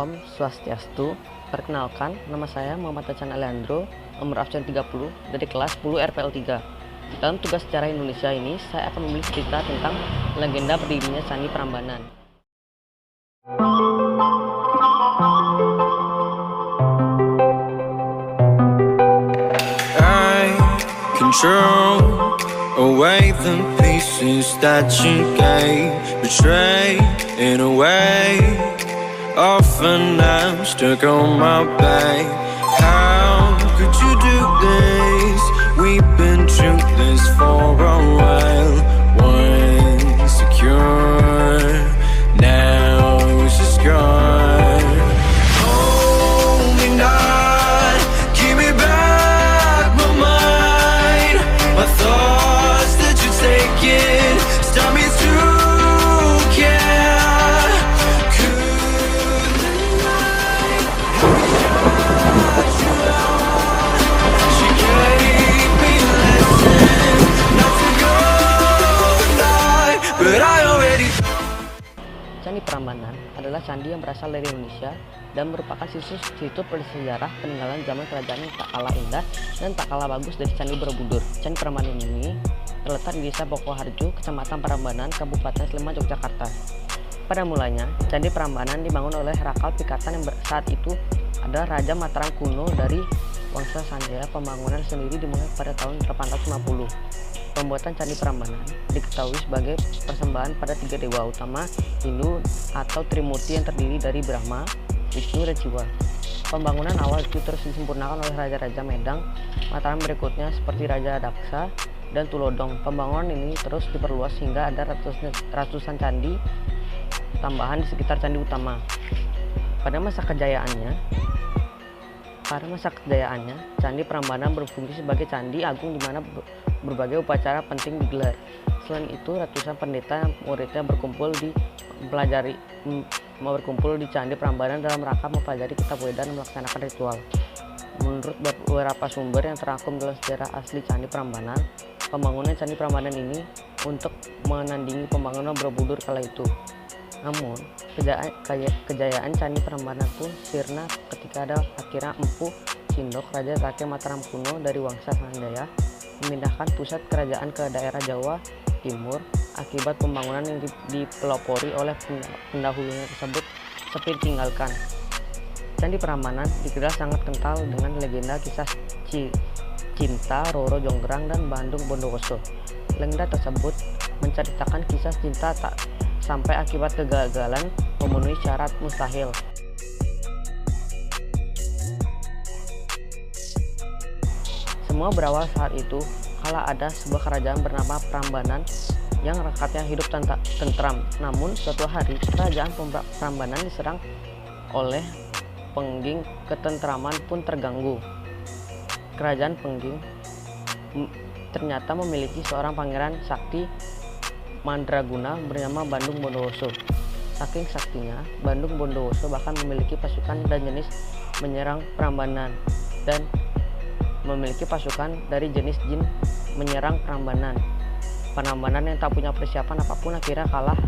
Om Swastiastu. Perkenalkan, nama saya Muhammad Tacan Alejandro, nomor absen 30 dari kelas 10 RPL 3. Dalam tugas sejarah Indonesia ini, saya akan menulis cerita tentang legenda berdirinya Candi Prambanan. I control away the pieces that you gave, betray in a way. Often I'm stuck on my back. How could you do this? We've been through this for a while. Once secure, now it's just gone. Hold me not, give me back my mind. My thoughts that you're taking, stop me to care. Could the night have you on? She gave me a lesson not to go tonight, but I already. Candi Prambanan adalah candi yang berasal dari Indonesia dan merupakan situs bersejarah peninggalan zaman kerajaan yang tak kalah indah dan tak kalah bagus dari Candi Borobudur. Candi Prambanan ini terletak di Desa Pokoharjo, Kecamatan Prambanan, Kabupaten Sleman, Yogyakarta. Pada mulanya, Candi Prambanan dibangun oleh Rakal Pikatan yang saat itu adalah Raja Mataram kuno dari Wangsa Sanjaya. Pembangunan sendiri dimulai pada tahun 850. Pembuatan Candi Prambanan diketahui sebagai persembahan pada tiga dewa utama Hindu atau Trimurti yang terdiri dari Brahma, Wisnu, dan Siwa. Pembangunan awal itu terus disempurnakan oleh Raja-Raja Medang Mataram berikutnya seperti Raja Daksa dan Tulodong. Pembangunan ini terus diperluas hingga ada ratusan candi tambahan di sekitar candi utama. Pada masa kejayaannya, Candi Prambanan berfungsi sebagai candi agung di mana berbagai upacara penting digelar. Selain itu, ratusan pendeta dan muridnya berkumpul di Candi Prambanan dalam rangka mempelajari kitab Weda dan melaksanakan ritual. Menurut beberapa sumber yang terangkum dalam sejarah asli Candi Prambanan, pembangunan Candi Prambanan ini untuk menandingi pembangunan Borobudur kala itu. Namun, kejayaan Candi Prambanan pun sirna ketika ada akhirnya Empu Sindok, Raja Kakek Mataram kuno dari Wangsa Sanjaya, memindahkan pusat kerajaan ke daerah Jawa Timur akibat pembangunan yang dipelopori oleh pendahulunya tersebut sepi ditinggalkan. Candi Prambanan dikenal sangat kental dengan legenda kisah cinta Roro Jonggrang dan Bandung Bondowoso. Legenda tersebut menceritakan kisah cinta tak sampai akibat kegagalan memenuhi syarat mustahil. Semua berawal saat itu kala ada sebuah kerajaan bernama Prambanan yang rakyatnya hidup tentram. Namun suatu hari kerajaan Prambanan diserang oleh Pengging, ketentraman pun terganggu. Kerajaan Pengging ternyata memiliki seorang pangeran sakti Mandraguna bernama Bandung Bondowoso. Saking saktinya, Bandung Bondowoso bahkan memiliki pasukan dan jenis menyerang Prambanan dan memiliki pasukan dari jenis jin menyerang Prambanan. Prambanan yang tak punya persiapan apapun akhirnya kalang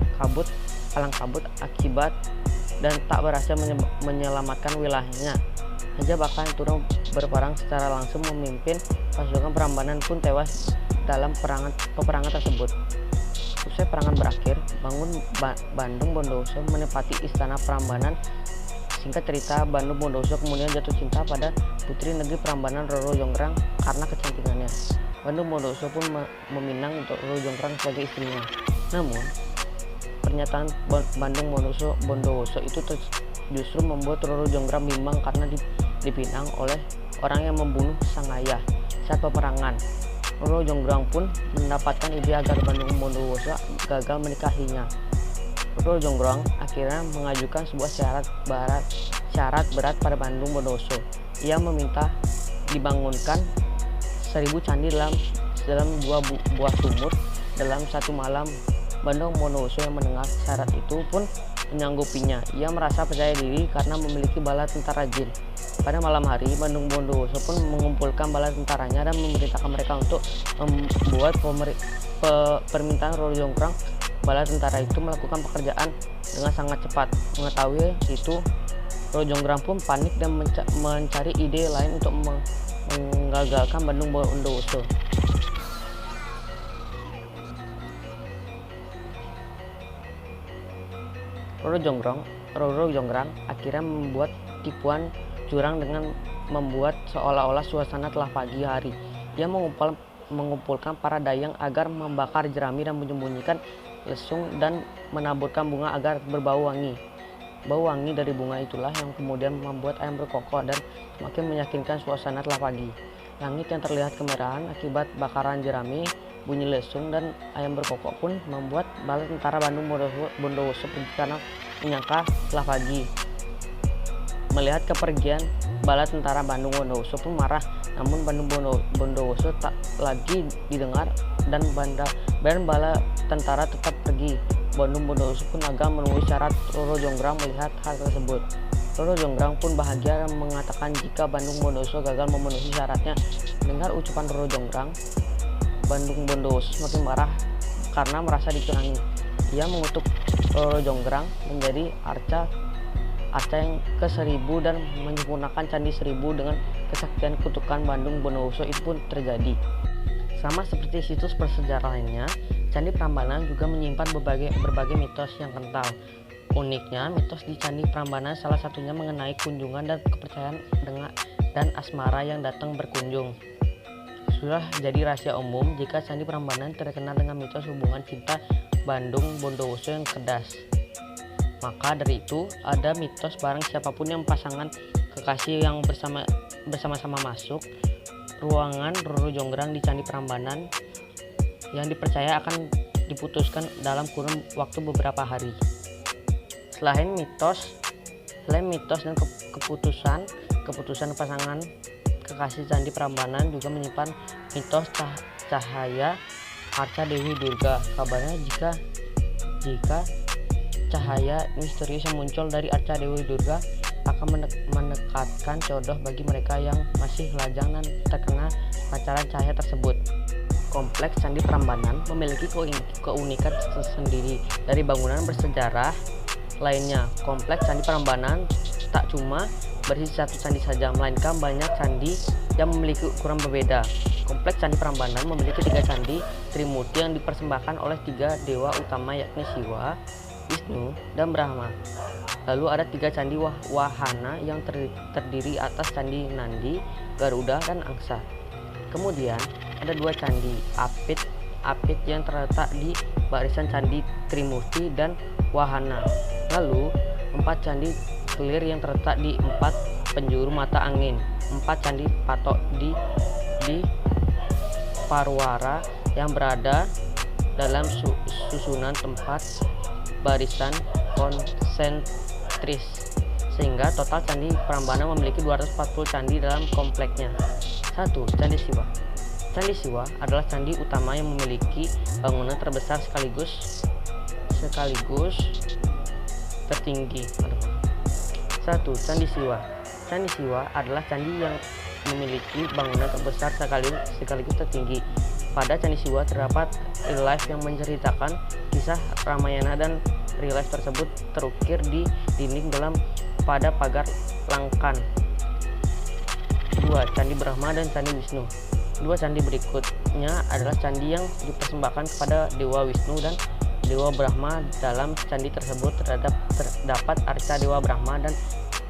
kabut akibat dan tak berhasil menyelamatkan wilayahnya. Raja bahkan turun berperang secara langsung memimpin pasukan Prambanan pun tewas dalam peperangan tersebut. Usai perangan berakhir, Bandung Bondowoso menempati istana Prambanan. Singkat cerita, Bandung Bondowoso kemudian jatuh cinta pada putri negeri Prambanan Roro Jonggrang karena kecantikannya. Bandung Bondowoso pun meminang untuk Roro Jonggrang sebagai istrinya. Namun, pernyataan Bandung Bondowoso itu justru membuat Roro Jonggrang bimbang karena dipinang oleh orang yang membunuh sang ayah saat peperangan. Roro Jonggrang pun mendapatkan ide agar Bandung Bondowoso gagal menikahinya. Roro Jonggrang akhirnya mengajukan sebuah syarat berat pada Bandung Bondowoso. Ia meminta dibangunkan 1000 candi dalam 2 buah sumur dalam satu malam. Bandung Bondowoso yang mendengar syarat itu pun menyanggupinya. Ia merasa percaya diri karena memiliki bala tentara jin. Pada malam hari, Bandung Bondowoso pun mengumpulkan bala tentaranya dan memerintahkan mereka untuk membuat permintaan Roro Jonggrang. Bala tentara itu melakukan pekerjaan dengan sangat cepat. Mengetahui itu, Roro Jonggrang pun panik dan mencari ide lain untuk menggagalkan Bandung Bondowoso. Roro Jonggrang akhirnya membuat tipuan curang dengan membuat seolah-olah suasana telah pagi hari. Ia mengumpulkan para dayang agar membakar jerami dan menyembunyikan lesung dan menaburkan bunga agar berbau wangi. Bau wangi dari bunga itulah yang kemudian membuat ayam berkokok dan semakin meyakinkan suasana telah pagi. Langit yang terlihat kemerahan akibat bakaran jerami, bunyi lesung, dan ayam berkokok pun membuat bala tentara Bandung Bondowoso pergi karena menyangka telah pagi. Melihat kepergian bala tentara Bandung Bondowoso pun marah, namun Bandung Bondowoso tak lagi didengar dan bala tentara tetap pergi. Bandung Bondowoso pun gagal memenuhi syarat. Roro Jonggrang melihat hal tersebut. Roro Jonggrang pun bahagia dan mengatakan jika Bandung Bondowoso gagal memenuhi syaratnya. Mendengar ucapan Roro Jonggrang, Bandung Bondowoso semakin marah karena merasa dicurangi. Ia mengutuk Roro Jonggrang menjadi arca yang ke-1000 dan menyempurnakan Candi 1000 dengan kesaktian kutukan Bandung Bondowoso itu pun terjadi. Sama seperti situs bersejarah lainnya, Candi Prambanan juga menyimpan berbagai mitos yang kental. Uniknya, mitos di Candi Prambanan salah satunya mengenai kunjungan dan kepercayaan dan asmara yang datang berkunjung. Sudah jadi rahasia umum jika Candi Prambanan terkenal dengan mitos hubungan cinta Bandung Bondowoso yang cerdas. Maka dari itu, ada mitos barang siapapun yang pasangan kekasih yang bersama-sama masuk ruangan Roro Jonggrang di Candi Prambanan yang dipercaya akan diputuskan dalam kurun waktu beberapa hari. Selain mitos dan keputusan pasangan kekasih Candi Prambanan juga menyimpan mitos cahaya arca Dewi Durga. Kabarnya jika cahaya misterius yang muncul dari arca Dewi Durga akan mendekatkan jodoh bagi mereka yang masih lajang dan terkena pancaran cahaya tersebut. Kompleks Candi Prambanan memiliki keunikan tersendiri dari bangunan bersejarah lainnya. Kompleks Candi Prambanan tak cuma berisi satu candi saja, melainkan banyak candi yang memiliki ukuran berbeda. Kompleks Candi Prambanan memiliki 3 candi Trimurti yang dipersembahkan oleh 3 dewa utama, yakni Siwa, Wisnu, dan Brahma. Lalu ada 3 candi wahana yang terdiri atas Candi Nandi, Garuda, dan Angsa. Kemudian ada 2 candi Apit yang terletak di barisan candi Trimurti dan Wahana. Lalu 4 candi Kelir yang terletak di 4 penjuru mata angin. 4 candi Patok di Parwara yang berada dalam susunan tempat barisan konsentris, sehingga total Candi Prambanan memiliki 240 candi dalam kompleksnya. 1. Candi Siwa. Candi Siwa adalah candi utama yang memiliki bangunan terbesar sekaligus tertinggi. 1. Candi Siwa. Candi Siwa adalah candi yang memiliki bangunan terbesar sekaligus tertinggi. Pada Candi Siwa terdapat relief yang menceritakan kisah Ramayana, dan relief tersebut terukir di dinding pada pagar langkan. 2. Candi Brahma dan Candi Wisnu. 2 candi berikutnya adalah candi yang dipersembahkan kepada Dewa Wisnu dan Dewa Brahma. Dalam candi tersebut terdapat arca Dewa Brahma dan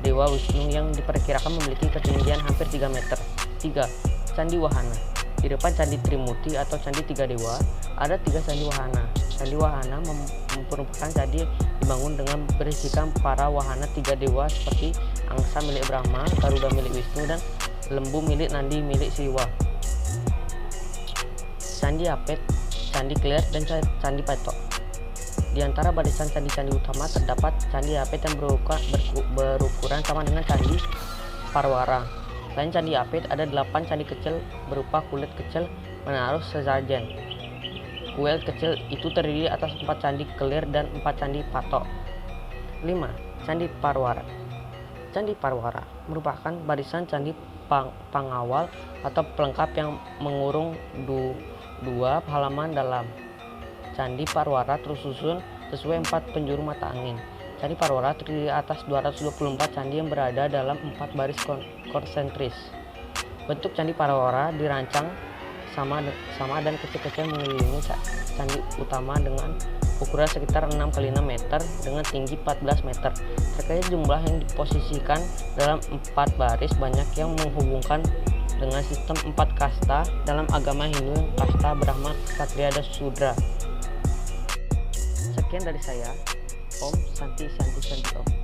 Dewa Wisnu yang diperkirakan memiliki ketinggian hampir 3 meter. 3. Candi Wahana. Di depan Candi Trimurti atau Candi 3 Dewa, ada 3 candi wahana. Candi wahana merupakan candi dibangun dengan berisikan para wahana 3 dewa seperti Angsa milik Brahma, Garuda milik Wisnu, dan Lembu milik Nandi milik Siwa. Candi Apit, Candi Kelir, dan Candi Patok. Di antara barisan candi-candi utama terdapat Candi Apit yang berukuran sama dengan Candi Parwara. Selain Candi Apit, ada 8 candi kecil berupa kulit kecil menaruh sesajen. Kuil kecil itu terdiri atas 4 candi Kelir dan 4 candi Patok. 5. Candi Parwara. Candi Parwara merupakan barisan candi pengawal atau pelengkap yang mengurung 2 halaman dalam. Candi Parwara tersusun sesuai 4 penjuru mata angin. Candi Parwara terdiri atas 224 candi yang berada dalam 4 baris konsentris. Bentuk Candi Parwara dirancang sama dan kecil-kecil mengelilingi candi utama dengan ukuran sekitar 6 x 6 meter dengan tinggi 14 meter. Terkait jumlah yang diposisikan dalam 4 baris, banyak yang menghubungkan dengan sistem 4 kasta dalam agama Hindu, kasta Brahma, Ksatria, dan Sudra. Sekian dari saya. Om Santi Santi Santi Om.